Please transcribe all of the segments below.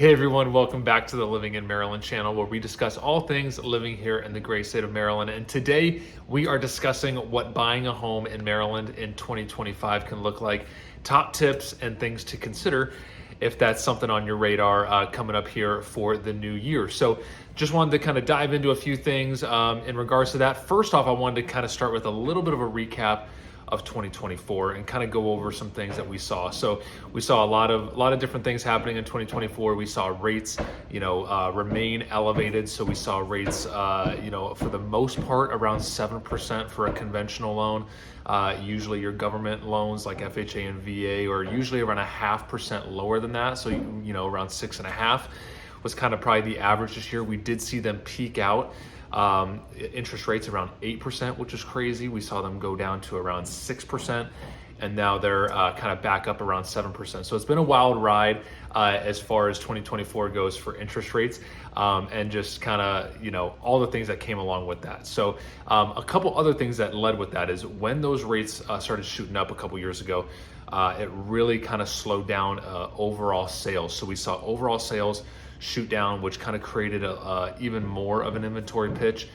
Hey everyone, welcome back to the Living in Maryland channel where we discuss all things living here in the great state of Maryland. And today we are discussing what buying a home in Maryland in 2025 can look like, top tips and things to consider if that's something on your radar coming up here for the new year. So just wanted to kind of dive into a few things in regards to that. First off, I wanted to kind of start with a little bit of a recap of 2024 and kind of go over some things that we saw. So we saw a lot of different things happening in 2024. We saw rates, remain elevated. So we saw rates, for the most part around 7% for a conventional loan. Usually your government loans like FHA and VA are usually around 0.5% lower than that. So, around 6.5 was kind of probably the average this year. We did see them peak out. Interest rates around 8%, which is crazy. We saw them go down to around 6%, and now they're kind of back up around 7%. So it's been a wild ride as far as 2024 goes for interest rates, and just kind of, all the things that came along with that. So a couple other things that led with that is when those rates started shooting up a couple years ago, it really kind of slowed down overall sales. So we saw overall sales shoot down, which kind of created even more of an inventory pinch,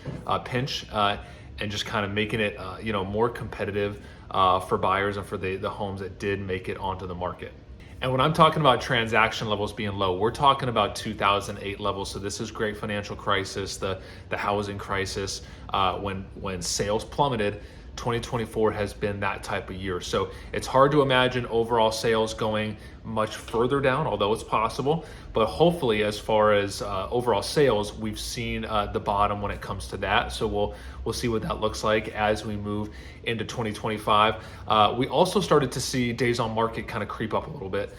and just kind of making it more competitive for buyers and for the homes that did make it onto the market. And when I'm talking about transaction levels being low, we're talking about 2008 levels. So this is great financial crisis, the housing crisis, when sales plummeted. 2024 has been that type of year. So it's hard to imagine overall sales going much further down, although it's possible. But hopefully, as far as overall sales, we've seen the bottom when it comes to that. So we'll see what that looks like as we move into 2025. We also started to see days on market kind of creep up a little bit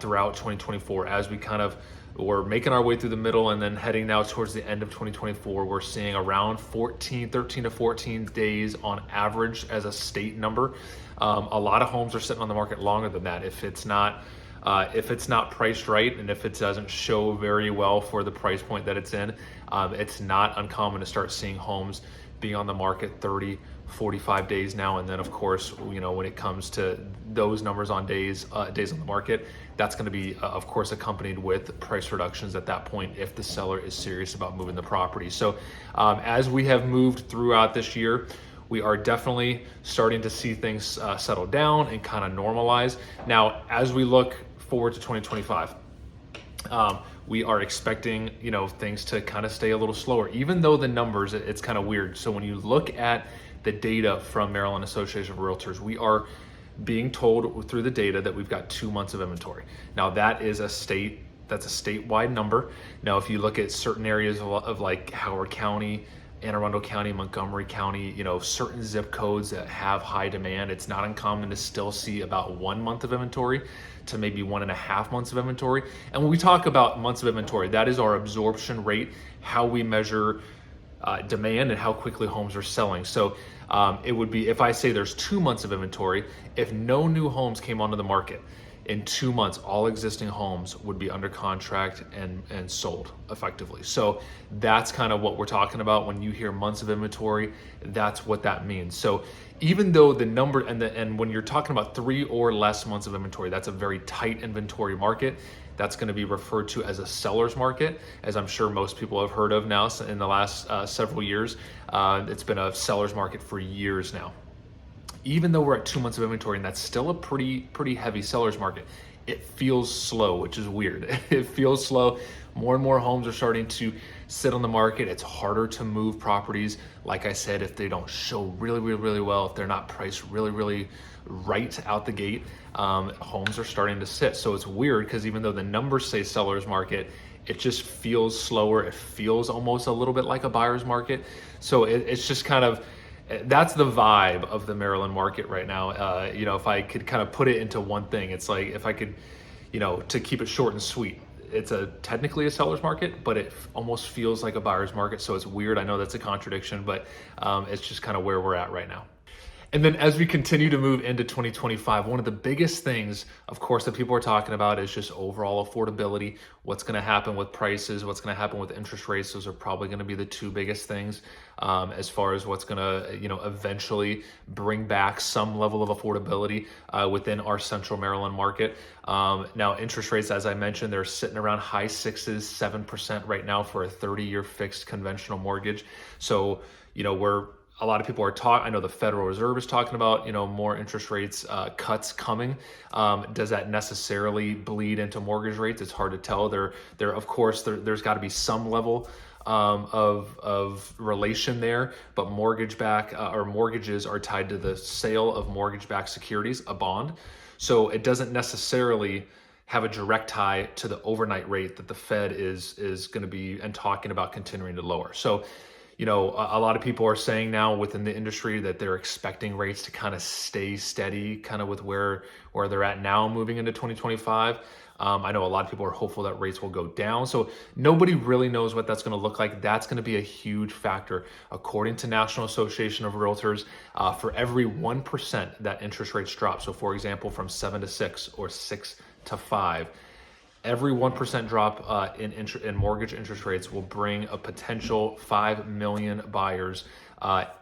throughout 2024 as we kind of we're making our way through the middle and then heading now towards the end of 2024. We're seeing around 13 to 14 days on average as a state number. A lot of homes are sitting on the market longer than that. If it's not priced right, and if it doesn't show very well for the price point that it's in, it's not uncommon to start seeing homes being on the market 30, 45 days now. And then of course, when it comes to those numbers on days on the market, that's going to be of course accompanied with price reductions at that point if the seller is serious about moving the property. So as we have moved throughout this year, we are definitely starting to see things settle down and kind of normalize. Now, as we look forward to 2025, we are expecting, things to kind of stay a little slower, even though the numbers, it's kind of weird. So when you look at the data from Maryland Association of Realtors, we are being told through the data that we've got 2 months of inventory. Now that's a statewide number. Now, if you look at certain areas of like Howard County, Anne Arundel County, Montgomery County, certain zip codes that have high demand, it's not uncommon to still see about 1 month of inventory to maybe 1.5 months of inventory. And when we talk about months of inventory, that is our absorption rate, how we measure demand and how quickly homes are selling. So it would be, if I say there's 2 months of inventory, if no new homes came onto the market, in 2 months, all existing homes would be under contract and sold effectively. So that's kind of what we're talking about. When you hear months of inventory, that's what that means. So even though the number, and when you're talking about 3 or less months of inventory, that's a very tight inventory market. That's going to be referred to as a seller's market, as I'm sure most people have heard of now in the last several years. It's been a seller's market for years now. Even though we're at 2 months of inventory, and that's still a pretty heavy seller's market, it feels slow, which is weird. It feels slow. More and more homes are starting to sit on the market. It's harder to move properties. Like I said, if they don't show really well, if they're not priced really right out the gate, homes are starting to sit. So it's weird because even though the numbers say seller's market, it just feels slower. It feels almost a little bit like a buyer's market. So it's just kind of, that's the vibe of the Maryland market right now. If I could kind of put it into one thing, it's like if I could, to keep it short and sweet, it's technically a seller's market, but it almost feels like a buyer's market. So it's weird. I know that's a contradiction, but it's just kind of where we're at right now. And then as we continue to move into 2025, one of the biggest things, of course, that people are talking about is just overall affordability. What's going to happen with prices? What's going to happen with interest rates? Those are probably going to be the two biggest things as far as what's going to, eventually bring back some level of affordability within our Central Maryland market. Now, interest rates, as I mentioned, they're sitting around high sixes, 7% right now for a 30-year fixed conventional mortgage. So, a lot of people are talking. I know the Federal Reserve is talking about, more interest rates cuts coming. Does that necessarily bleed into mortgage rates? It's hard to tell. Of course, there's got to be some level of relation there, but mortgages are tied to the sale of mortgage-backed securities, a bond. So it doesn't necessarily have a direct tie to the overnight rate that the Fed is going to be and talking about continuing to lower. So, a lot of people are saying now within the industry that they're expecting rates to kind of stay steady, kind of with where they're at now moving into 2025. I know a lot of people are hopeful that rates will go down. So nobody really knows what that's going to look like. That's going to be a huge factor. According to National Association of Realtors, for every 1% that interest rates drop, so for example, from 7 to 6 or 6 to 5, every 1% drop in mortgage interest rates will bring a potential 5 million buyers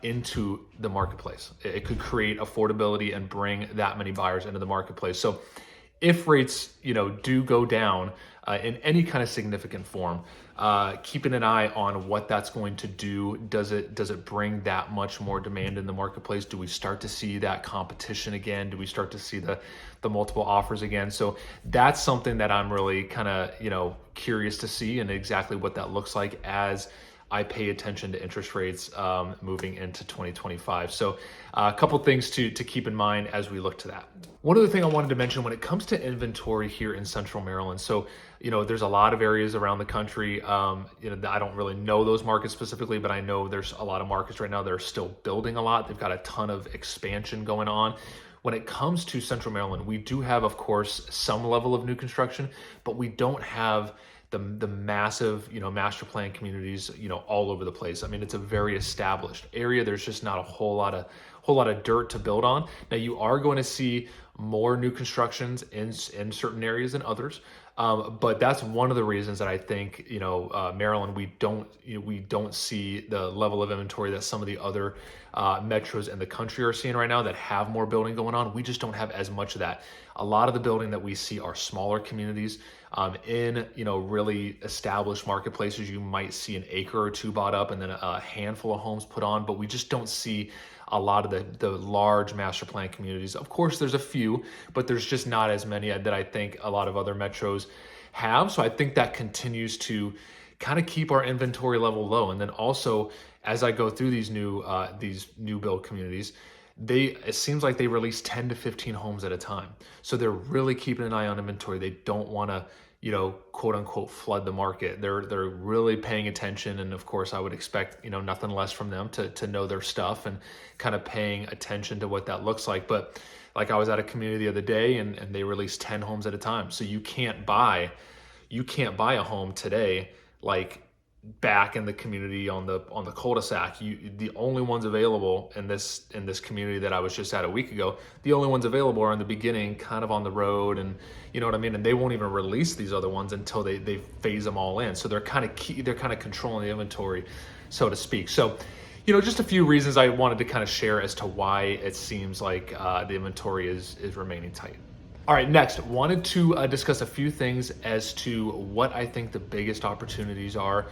into the marketplace. It could create affordability and bring that many buyers into the marketplace. So if rates, do go down in any kind of significant form, keeping an eye on what that's going to do. Does it bring that much more demand in the marketplace? Do we start to see that competition again? Do we start to see the multiple offers again? So that's something that I'm really kind of, curious to see and exactly what that looks like as I pay attention to interest rates moving into 2025. So a couple things to keep in mind as we look to that. One other thing I wanted to mention when it comes to inventory here in Central Maryland. So, there's a lot of areas around the country. I don't really know those markets specifically, but I know there's a lot of markets right now that are still building a lot. They've got a ton of expansion going on. When it comes to Central Maryland, we do have, of course, some level of new construction, but we don't have the massive, master plan communities, all over the place. I mean, it's a very established area. There's just not a whole lot of dirt to build on. Now, you are going to see more new constructions in certain areas than others. But that's one of the reasons that I think, Maryland, we don't see the level of inventory that some of the other metros in the country are seeing right now that have more building going on. We just don't have as much of that. A lot of the building that we see are smaller communities in, really established marketplaces. You might see an acre or two bought up and then a handful of homes put on, but we just don't see a lot of the large master plan communities. Of course, there's a few, but there's just not as many that I think a lot of other metros have. So I think that continues to kind of keep our inventory level low. And then also, as I go through these new build communities, it seems like they release 10 to 15 homes at a time. So they're really keeping an eye on inventory. They don't want to, quote unquote, flood the market. They're really paying attention. And of course, I would expect, nothing less from them to know their stuff and kind of paying attention to what that looks like. But like I was at a community the other day and they released 10 homes at a time. So you can't buy a home today, like back in the community on the cul-de-sac. The only ones available in this community that I was just at a week ago, the only ones available are in the beginning, kind of on the road, and you know what I mean. And they won't even release these other ones until they phase them all in. So they're kind of controlling the inventory, so to speak. So, just a few reasons I wanted to kind of share as to why it seems like the inventory is remaining tight. All right, next, wanted to discuss a few things as to what I think the biggest opportunities are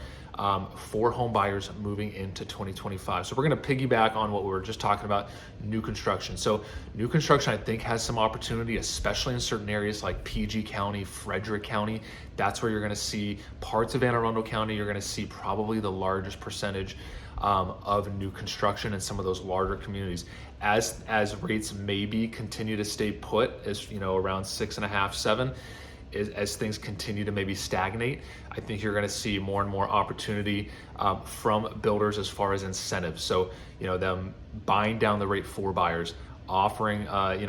for home buyers moving into 2025. So we're going to piggyback on what we were just talking about, new construction. So new construction, I think, has some opportunity, especially in certain areas like PG County, Frederick County. That's where you're going to see parts of Anne Arundel County. You're going to see probably the largest percentage of new construction in some of those larger communities. As rates maybe continue to stay put, as around 6.5, 7, as things continue to maybe stagnate, I think you're going to see more and more opportunity from builders as far as incentives. So them buying down the rate for buyers, offering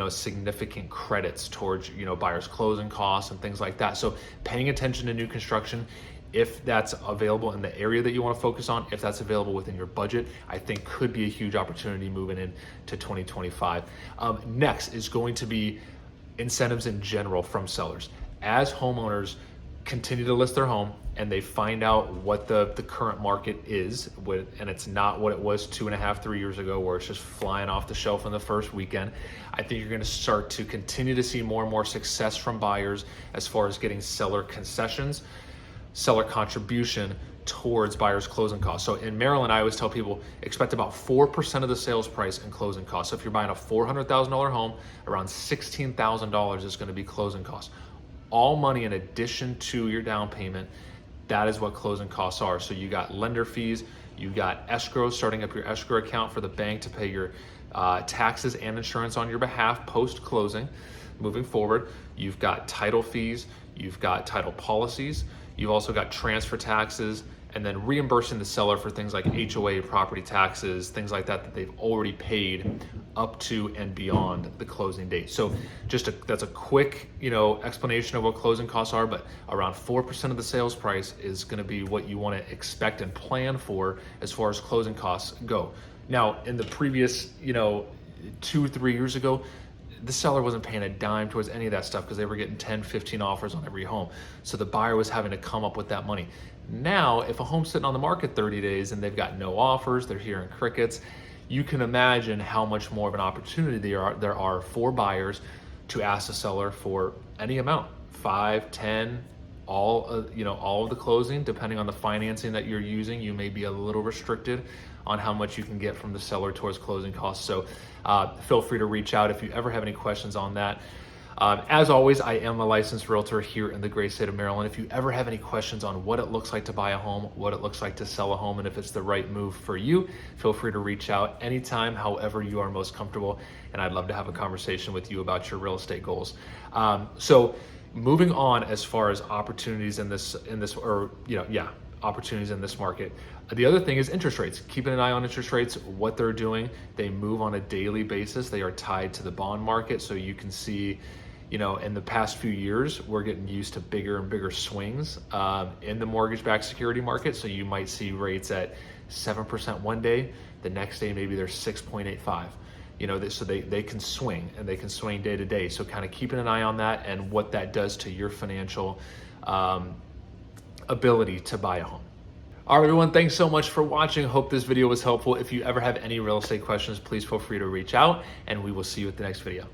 significant credits towards buyers' closing costs and things like that. So paying attention to new construction if that's available in the area that you want to focus on, if that's available within your budget, I think could be a huge opportunity moving into 2025. Next is going to be incentives in general from sellers. As homeowners continue to list their home and they find out what the current market is, and it's not what it was 2.5, 3 years ago, where it's just flying off the shelf in the first weekend, I think you're going to start to continue to see more and more success from buyers as far as getting seller concessions, seller contribution towards buyers' closing costs. So in Maryland, I always tell people, expect about 4% of the sales price in closing costs. So if you're buying a $400,000 home, around $16,000 is going to be closing costs. All money in addition to your down payment. That is what closing costs are. So you got lender fees, you got escrow, starting up your escrow account for the bank to pay your taxes and insurance on your behalf post-closing. Moving forward, you've got title fees, you've got title policies, you've also got transfer taxes, and then reimbursing the seller for things like HOA, property taxes, things like that they've already paid up to and beyond the closing date. So that's a quick, explanation of what closing costs are, but around 4% of the sales price is going to be what you want to expect and plan for as far as closing costs go. Now, in the previous, 2-3 years ago, the seller wasn't paying a dime towards any of that stuff because they were getting 10, 15 offers on every home. So the buyer was having to come up with that money. Now, if a home's sitting on the market 30 days and they've got no offers, they're hearing crickets, you can imagine how much more of an opportunity there are for buyers to ask the seller for any amount, 5, 10, all of the closing, depending on the financing that you're using. You may be a little restricted on how much you can get from the seller towards closing costs. So feel free to reach out if you ever have any questions on that. As always, I am a licensed realtor here in the great state of Maryland. If you ever have any questions on what it looks like to buy a home, what it looks like to sell a home, and if it's the right move for you, feel free to reach out anytime, however you are most comfortable, and I'd love to have a conversation with you about your real estate goals. So moving on, as far as opportunities opportunities in this market. The other thing is interest rates. Keeping an eye on interest rates, what they're doing. They move on a daily basis. They are tied to the bond market. So you can see, in the past few years, we're getting used to bigger and bigger swings in the mortgage-backed security market. So you might see rates at 7% one day. The next day, maybe they're 6.85. So they can swing, and they can swing day to day. So kind of keeping an eye on that and what that does to your financial ability to buy a home. All right, everyone, thanks so much for watching. Hope this video was helpful. If you ever have any real estate questions, please feel free to reach out, and we will see you at the next video.